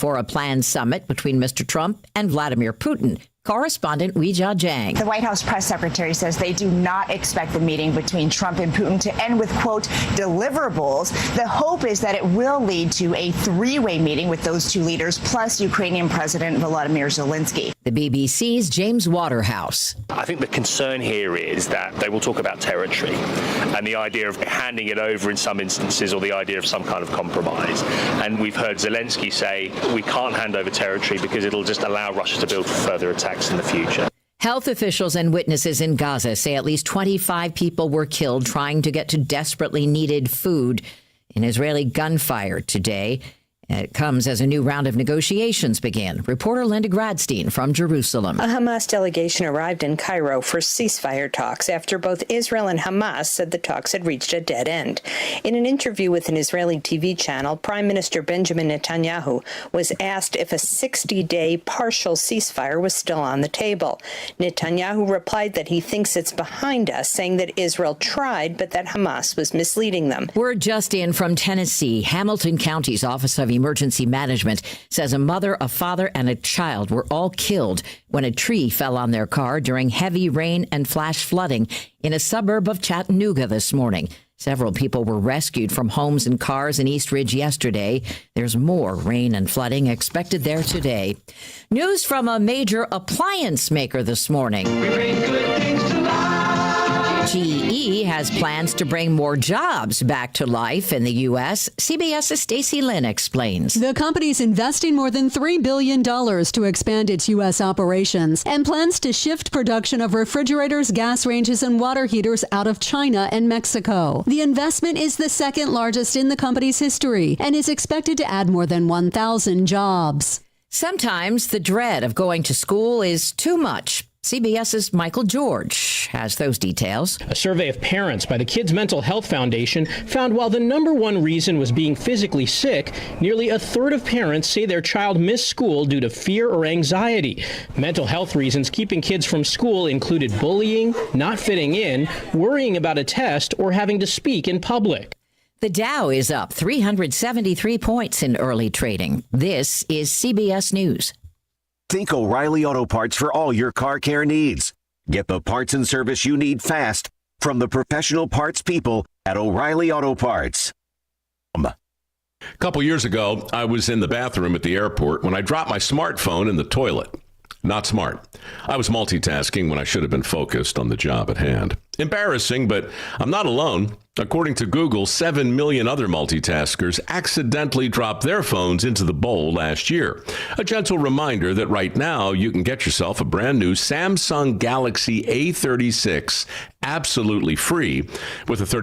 before a planned summit between Mr. Trump and Vladimir Putin. Correspondent Weijia Jiang. The White House press secretary says they do not expect the meeting between Trump and Putin to end with, quote, deliverables. The hope is that it will lead to a three-way meeting with those two leaders, plus Ukrainian President Volodymyr Zelensky. The BBC's James Waterhouse. I think the concern here is that they will talk about territory and the idea of handing it over in some instances, or the idea of some kind of compromise. And we've heard Zelensky say we can't hand over territory because it'll just allow Russia to build further attacks in the future. Health officials and witnesses in Gaza say at least 25 people were killed trying to get to desperately needed food in Israeli gunfire today. It comes as a new round of negotiations begin. Reporter Linda Gradstein from Jerusalem. A Hamas delegation arrived in Cairo for ceasefire talks after both Israel and Hamas said the talks had reached a dead end. In an interview with an Israeli TV channel, Prime Minister Benjamin Netanyahu was asked if a 60-day partial ceasefire was still on the table. Netanyahu replied that he thinks it's behind us, saying that Israel tried, but that Hamas was misleading them. Word just in from Tennessee. Hamilton County's Office of Emergency Management says a mother, a father, and a child were all killed when a tree fell on their car during heavy rain and flash flooding in a suburb of Chattanooga this morning. Several people were rescued from homes and cars in East Ridge yesterday. There's more rain and flooding expected there today. News from a major appliance maker this morning. We bring good things to life. GE has plans to bring more jobs back to life in the U.S. CBS's Stacey Lynn explains. The company's investing more than $3 billion to expand its U.S. operations and plans to shift production of refrigerators, gas ranges, and water heaters out of China and Mexico. The investment is the second largest in the company's history and is expected to add more than 1,000 jobs. Sometimes the dread of going to school is too much. CBS's Michael George has those details. A survey of parents by the Kids Mental Health Foundation found while the number one reason was being physically sick, nearly a third of parents say their child missed school due to fear or anxiety. Mental health reasons keeping kids from school included bullying, not fitting in, worrying about a test, or having to speak in public. The Dow is up 373 points in early trading. This is CBS News. Think O'Reilly Auto Parts for all your car care needs. Get the parts and service you need fast from the professional parts people at O'Reilly Auto Parts. A couple years ago, I was in the bathroom at the airport when I dropped my smartphone in the toilet. Not smart. I was multitasking when I should have been focused on the job at hand. Embarrassing, but I'm not alone. According to Google, 7 million other multitaskers accidentally dropped their phones into the bowl last year. A gentle reminder that right now you can get yourself a brand new Samsung Galaxy A36 absolutely free with a 30